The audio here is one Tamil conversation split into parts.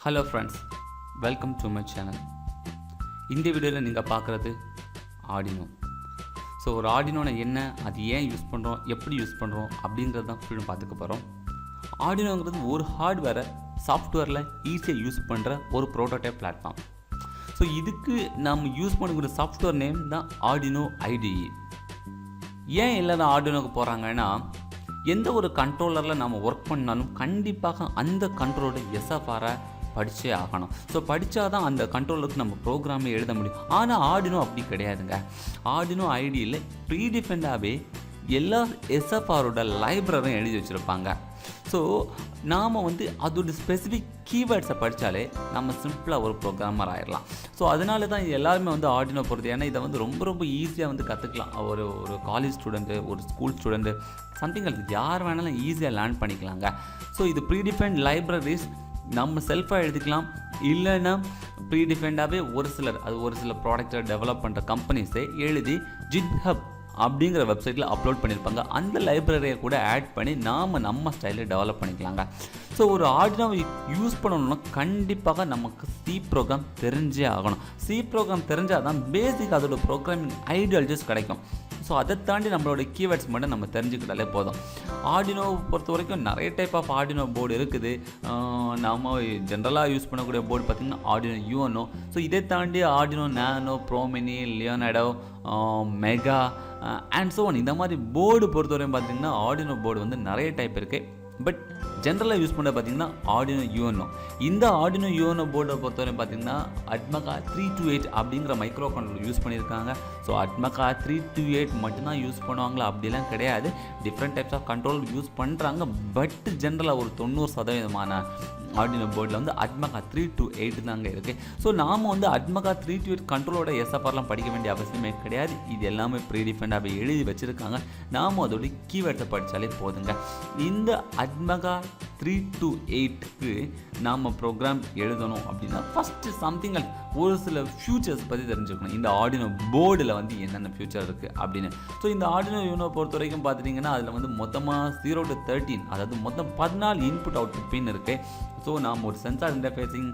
Hello friends, welcome to my channel. இந்த வீடியோவில் நீங்கள் பார்க்குறது ஆர்டினோ. ஸோ ஒரு ஆர்டினோனா என்ன, அது ஏன் யூஸ் பண்ணுறோம், எப்படி யூஸ் பண்ணுறோம் அப்படிங்கிறது தான் ஃபுல்லும் பார்த்துக்க போகிறோம். ஆர்டினோங்கிறது ஒரு ஹார்ட்வேரை சாஃப்ட்வேரில் ஈஸியாக யூஸ் பண்ணுற ஒரு ப்ரோட்டோடைப் பிளாட்ஃபார்ம். ஸோ இதுக்கு நம்ம யூஸ் பண்ணக்கூடிய சாஃப்ட்வேர் நேம் தான் ஆர்டினோ ஐடிஇ. ஏன் எல்லாரும் ஆர்டினோக்கு போகிறாங்கன்னா, எந்த ஒரு கண்ட்ரோலரில் நம்ம ஒர்க் பண்ணாலும் கண்டிப்பாக அந்த கண்ட்ரோலோட எஸ்எஃப்ஆரை படித்தே ஆகணும். ஸோ படித்தா தான் அந்த கண்ட்ரோலருக்கு நம்ம ப்ரோக்ராமே எழுத முடியும். ஆனால் ஆர்டினோ அப்படி கிடையாதுங்க. ஆர்டினோ ஐடியில் ப்ரீடிஃபெண்டாகவே எல்லா எஸ்எஃப்ஆரோட லைப்ரரியும் எழுதி வச்சுருப்பாங்க. ஸோ நாம் அதோட ஸ்பெசிஃபிக் கீவேர்ட்ஸை படித்தாலே நம்ம சிம்பிளாக ஒரு ப்ரோக்ராமர் ஆகிடலாம். ஸோ அதனால தான் எல்லாருமே ஆர்டினோ போகிறது. ஏன்னா இதை ரொம்ப ரொம்ப ஈஸியாக கற்றுக்கலாம். ஒரு காலேஜ் ஸ்டூடெண்ட்டு, ஒரு ஸ்கூல் ஸ்டூடெண்ட்டு, சம்திங் அது யார் வேணாலும் ஈஸியாக லேர்ன் பண்ணிக்கலாங்க. ஸோ இது ப்ரீடிஃபைன்ட் லைப்ரரிஸ் நம்ம செல்ஃபாக எழுதிக்கலாம். இல்லைன்னா ப்ரீடிஃபைண்டாகவே ஒரு சில ப்ராடக்டை டெவலப் பண்ணுற கம்பெனிஸே எழுதி GitHub அப்படிங்கிற வெப்சைட்டில் அப்லோட் பண்ணியிருப்பாங்க. அந்த லைப்ரரியை கூட ஆட் பண்ணி நம்ம ஸ்டைலில் டெவலப் பண்ணிக்கலாங்க. ஸோ ஒரு ஆர்டினோவை யூஸ் பண்ணணும்னா கண்டிப்பாக நமக்கு சி ப்ரோக்ராம் தெரிஞ்சே ஆகணும். சி ப்ரோக்ராம் தெரிஞ்சால் தான் பேசிக் அதோட ப்ரோக்ராமிங் ஐடியாலஜிஸ் கிடைக்கும். ஸோ அதை தாண்டி நம்மளோட கீவேர்ட்ஸ் மட்டும் நம்ம தெரிஞ்சுக்கிட்டாலே போதும். ஆர்டினோ பொறுத்த வரைக்கும் நிறைய டைப் ஆஃப் ஆர்டினோ போர்டு இருக்குது. நம்ம ஜென்ரலாக யூஸ் பண்ணக்கூடிய போர்டு பார்த்திங்கன்னா ஆர்டினோ யூஎன்ஓ. ஸோ இதை தாண்டி Arduino Nano, Pro Mini, Leonardo, Mega and so on. இந்த மாதிரி போர்டு பொறுத்தவரையும் பார்த்திங்கன்னா ஆர்டினோ போர்டு நிறைய டைப் இருக்குது. பட் ஜென்ரலாக யூஸ் பண்ண பார்த்திங்கன்னா ஆர்டினோ யூஎன்ஓ. இந்த ஆர்டினோ யூஎன்ஓ போர்டை பொறுத்தவரை பார்த்திங்கன்னா அட்மகா 328 அப்படிங்கிற மைக்ரோ கண்ட்ரோலர் யூஸ் பண்ணியிருக்காங்க. ஸோ அட்மகா 328 மட்டும்தான் யூஸ் பண்ணுவாங்களா அப்படிலாம் கிடையாது. Different types of control use பண்ணுறாங்க. பட் ஜென்ரலாக ஒரு 90% ஆர்டினோ போர்டில் அட்மகா 328 தாங்க இருக்குது. ஸோ நாம் அட்மகா 328 கண்ட்ரோலோட எஸ்எஃப்ஆர்லாம் படிக்க வேண்டிய அவசியமே கிடையாது. இது எல்லாமே ப்ரீடிஃபைண்டாக எழுதி வச்சுருக்காங்க. நாம் அதோடைய கீவேர்ட்ஸை படித்தாலே போதுங்க. இந்த அட்மகா 328க்கு நாம் ப்ரோக்ராம் எழுதணும் அப்படின்னா ஃபஸ்ட்டு சம்திங் ஒரு சில ஃபியூச்சர்ஸ் பற்றி தெரிஞ்சுக்கணும். இந்த ஆர்டினோ போர்டில் என்னென்ன ஃபியூச்சர் இருக்குது அப்படின்னு. ஸோ இந்த ஆர்டினோ யூனோ பொறுத்த வரைக்கும் பார்த்துட்டிங்கன்னா அதில் மொத்தமாக 0 to 13, அதாவது மொத்தம் 14 இன்புட் அவுட்புட் பின் இருக்குது. ஸோ நாம் ஒரு சென்சார் இன்டர்ஃபேஸிங்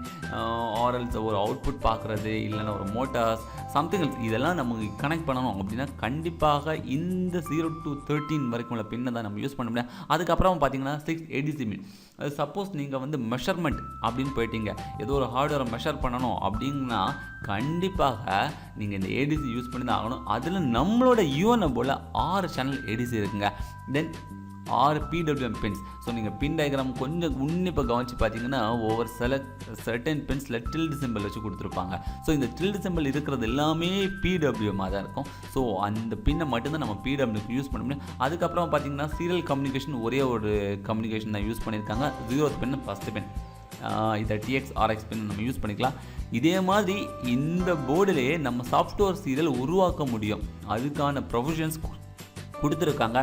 ஆர்எல்ஸ் ஒரு அவுட்புட் பார்க்குறது, இல்லைன்னா ஒரு மோட்டார்ஸ் சம்திங் இதெல்லாம் நமக்கு கனெக்ட் பண்ணணும் அப்படின்னா கண்டிப்பாக இந்த 0 to 13 வரைக்கும் உள்ள பின்னை தான் நம்ம யூஸ் பண்ண முடியாது. அதுக்கப்புறம் பார்த்தீங்கன்னா 6 ADC பின். அது சப்போஸ் நீங்கள் மெஷர்மெண்ட் அப்படின்னு போயிட்டீங்க, ஏதோ ஒரு ஹார்ட்வேரை மெஷர் பண்ணணும் அப்படின்னா கண்டிப்பாக நீங்கள் இந்த ஏடிசி யூஸ் பண்ணி தான் ஆகணும். அதில் நம்மளோட யூஎன்ஓ போல் 6 சேனல் ஏடிசி இருக்குங்க. தென் 6 PWM பின்ஸ். ஸோ நீங்கள் பின் டயக்ராம் கொஞ்சம் உன்னிப்பாக கவனித்து பார்த்தீங்கன்னா ஒவ்வொரு சர்டன் பின்ஸில் டில்டு சிம்பிள் வச்சு கொடுத்துருப்பாங்க. ஸோ இந்த டில்டு சிம்பிள் இருக்கிறது எல்லாமே PWMமாக தான் இருக்கும். ஸோ அந்த பின்னை மட்டும்தான் நம்ம PWMக்கு யூஸ் பண்ண முடியும். அதுக்கப்புறம் பார்த்தீங்கன்னா சீரியல் கம்யூனிகேஷன் ஒரே ஒரு கம்யூனிகேஷன் தான் யூஸ் பண்ணியிருக்காங்க. 0th பின், ஃபஸ்ட்டு பின். இதை TX RX பின் நம்ம யூஸ் பண்ணிக்கலாம். இதே மாதிரி இந்த போர்டிலேயே நம்ம சாஃப்ட்வேர் சீரியல் உருவாக்க முடியும். அதுக்கான ப்ரொவிஷன்ஸ் கொடுத்துருக்காங்க.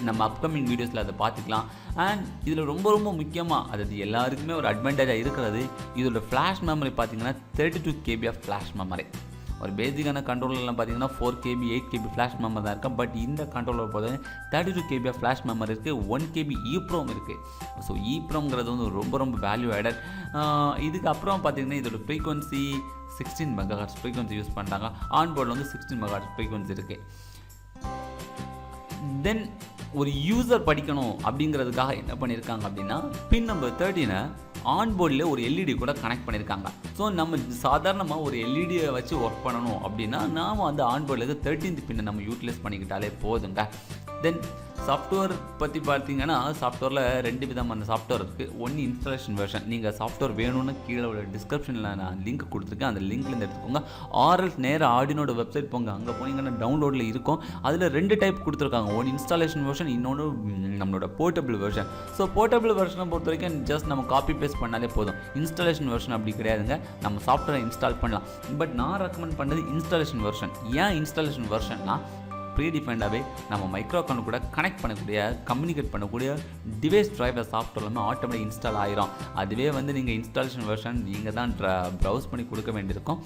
நம்ம அப்கமிங் வீடியோஸில் அதை பார்த்துக்கலாம். அண்ட் இதில் ரொம்ப ரொம்ப முக்கியமாக அதாவது எல்லாருக்குமே ஒரு அட்வான்டேஜாக இருக்கிறது இதோட ஃப்ளாஷ் மெமரி பார்த்திங்கன்னா 32 KB ஆஃப் ஃப்ளாஷ் மெமரி. ஒரு பேசிக்கான கண்ட்ரோலர்லாம் பார்த்தீங்கன்னா 4 KB 8 KB ஃப்ளாஷ் மெமரி தான் இருக்குது. பட் இந்த கண்ட்ரோலர் போது 32 KB ஆஃப் ஃப்ளாஷ் மெமரி இருக்குது. 1 KB EEPROM இருக்குது. ஸோ EEPROMங்கிறது ரொம்ப ரொம்ப வேல்யூ ஆடட். இதுக்கப்புறம் பார்த்தீங்கன்னா இதோட ஃப்ரீக்வன்சி 16 MHz ஃப்ரீக்வன்சி யூஸ் பண்ணுறாங்க. ஆன்போர்டில் 16 MHz ஃப்ரீக்வன்சி இருக்குது. தென் ஒரு யூசர் படிக்கணும் அப்படிங்கிறதுக்காக என்ன பண்ணியிருக்காங்க அப்படின்னா பின் நம்பர் 13 ஆன்போர்டில் ஒரு எல்இடி கூட கனெக்ட் பண்ணியிருக்காங்க. ஸோ நம்ம சாதாரணமாக ஒரு எல்இடியை வச்சு ஒர்க் பண்ணணும் அப்படின்னா நாம் ஆன்போர்டில் 13th பின்னை நம்ம யூட்டிலைஸ் பண்ணிக்கிட்டாலே போதுங்க. தென் சாஃப்ட்வேர் பற்றி பார்த்தீங்கன்னா சாஃப்ட்வேரில் 2 விதமான சாஃப்ட்வேர் இருக்குது. ஒன்று இன்ஸ்டாலேஷன் வெர்ஷன். நீங்கள் சாஃப்ட்வேர் வேணும்னு கீழே ஒரு டிஸ்கிரிப்ஷனில் நான் லிங்க் கொடுத்துருக்கேன். அந்த லிங்க்லேருந்து எடுத்துக்கோங்க. ஆர்எல்ஸ் நேராக ஆர்டினோட வெப்சைட் போங்க. அங்கே போனீங்கன்னா டவுன்லோடில் இருக்கும். அதில் 2 டைப் கொடுத்துருக்காங்க. ஒன்று இன்ஸ்டாலேஷன் வெர்ஷன், இன்னொன்று நம்மளோட போர்ட்டபிள் வெர்ஷன். ஸோ போர்ட்டபிள் வெர்ஷனை பொறுத்த வரைக்கும் ஜஸ்ட் நம்ம காப்பி பேஸ்ட் பண்ணாலே போதும். இன்ஸ்டாலேஷன் வெர்ஷன் அப்படி கிடையாதுங்க. நம்ம சாஃப்ட்வேரை இன்ஸ்டால் பண்ணலாம். பட் நான் ரெக்கமெண்ட் பண்ணது இன்ஸ்டாலேஷன் வெர்ஷன். ஏன் இன்ஸ்டாலேஷன் வெர்ஷன்னா ப்ரீ டிஃபைண்டாகவே நம்ம மைக்ரோ கண்ட்ரோலர் கூட கனெக்ட் பண்ணக்கூடிய கம்யூனிகேட் பண்ணக்கூடிய டிவைஸ் டிரைவர் சாஃப்ட்வேர் எல்லாமே ஆட்டோமேட்டிக் இன்ஸ்டால் ஆயிரும். அதுவே வந்து நீங்கள் இன்ஸ்டாலேஷன் வெர்ஷன் நீங்கள் தான் ப்ரௌஸ் பண்ணி கொடுக்க வேண்டியிருக்கும்.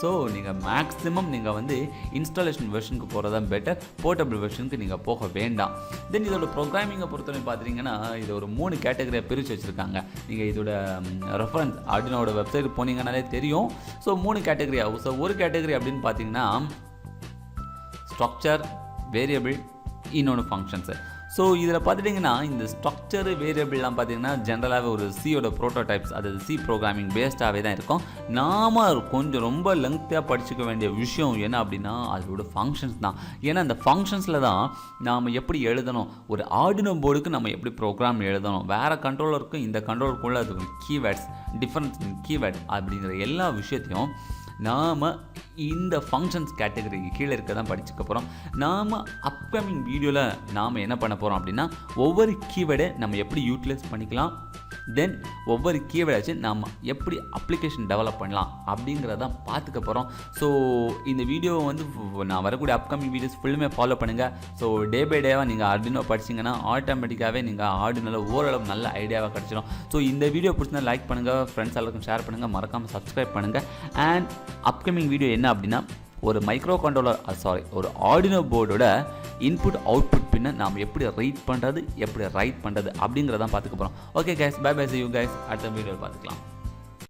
ஸோ நீங்கள் மேக்ஸிமம் நீங்கள் வந்து இன்ஸ்டாலேஷன் வெர்ஷனுக்கு போகிறது தான் பெட்டர், போர்ட்டபிள் வெர்ஷனுக்கு நீங்கள் போக வேண்டாம். தென் இதோட ப்ரோக்ராமிங்கை பொறுத்தவரை பார்த்தீங்கன்னா இது ஒரு 3 கேட்டகரியாக பிரித்து வச்சுருக்காங்க. நீங்கள் இதோட ரெஃபரன்ஸ் ஆர்டினோட வெப்சைட் போனீங்கன்னாலே தெரியும். ஸோ 3 கேட்டகரியாக. ஸோ ஒரு கேட்டகரி அப்படின்னு பார்த்தீங்கன்னா ஸ்ட்ரக்சர், வேரியபிள், இன்னொன்று ஃபங்க்ஷன்ஸு. ஸோ இதில் பார்த்துட்டிங்கன்னா இந்த ஸ்ட்ரக்சரு வேரியபிள்லாம் பார்த்தீங்கன்னா ஜென்ரலாகவே ஒரு சியோட ப்ரோட்டோடைப்ஸ், அதாவது சி ப்ரோக்ராமிங் பேஸ்டாகவே தான் இருக்கும். நாம் கொஞ்சம் ரொம்ப லெங்க்த்தியாக படிச்சுக்க வேண்டிய விஷயம் என்ன அப்படின்னா அதோட ஃபங்க்ஷன்ஸ் தான். ஏன்னா அந்த ஃபங்க்ஷன்ஸில் தான் நாம் எப்படி எழுதணும், ஒரு ஆர்டினோ போர்டுக்கு நம்ம எப்படி ப்ரோக்ராம் எழுதணும், வேறு கண்ட்ரோலருக்கும் இந்த கண்ட்ரோலருக்குள்ள அது கீவேர்ட்ஸ், டிஃப்ரென்ஸ் கீவேர்ட் அப்படிங்கிற எல்லா விஷயத்தையும் நாம் இந்த ஃபங்க்ஷன்ஸ் கேட்டகரிக்கு கீழே இருக்க தான் படிச்சுக்க போகிறோம். நாம் அப்கமிங் வீடியோவில் நாம் என்ன பண்ண போகிறோம் அப்படின்னா ஒவ்வொரு கீவேர்டை நம்ம எப்படி யூட்டிலைஸ் பண்ணிக்கலாம், தென் ஒவ்வொரு கீவேர்டை வச்சு நம்ம எப்படி அப்ளிகேஷன் டெவலப் பண்ணலாம் அப்படிங்கிறத பார்த்துக்க போகிறோம். ஸோ இந்த வீடியோவை வந்து நான் வரக்கூடிய அப்கமிங் வீடியோஸ் ஃபுல்லுமே ஃபாலோ பண்ணுங்கள். ஸோ டே பை டேவாக நீங்கள் ஆர்டினோ படிச்சிங்கன்னா ஆட்டோமேட்டிக்காகவே நீங்கள் ஆர்டினோவில் ஓரளவு நல்ல ஐடியாவாக கிடச்சிடும். ஸோ இந்த வீடியோ பிடிச்சிருந்தா லைக் பண்ணுங்கள், ஃப்ரெண்ட்ஸ் எல்லாருக்கும் ஷேர் பண்ணுங்கள், மறக்காமல் சப்ஸ்கிரைப் பண்ணுங்கள். அண்ட் அப்கமிங் வீடியோ என்ன அப்படின்னா ஒரு மைக்ரோ கண்ட்ரோலர் ஒரு ஆர்டினோ போர்டோட இன்புட் அவுட்புட் பின்ன நாம் எப்படி ரீட் பண்ணுறது, எப்படி ரைட் பண்ணுறது அப்படிங்கிறதான் பார்த்துக்க போகிறோம். Okay guys, bye bye, see you guys. அடுத்த வீடியோவில் பார்த்துக்கலாம்.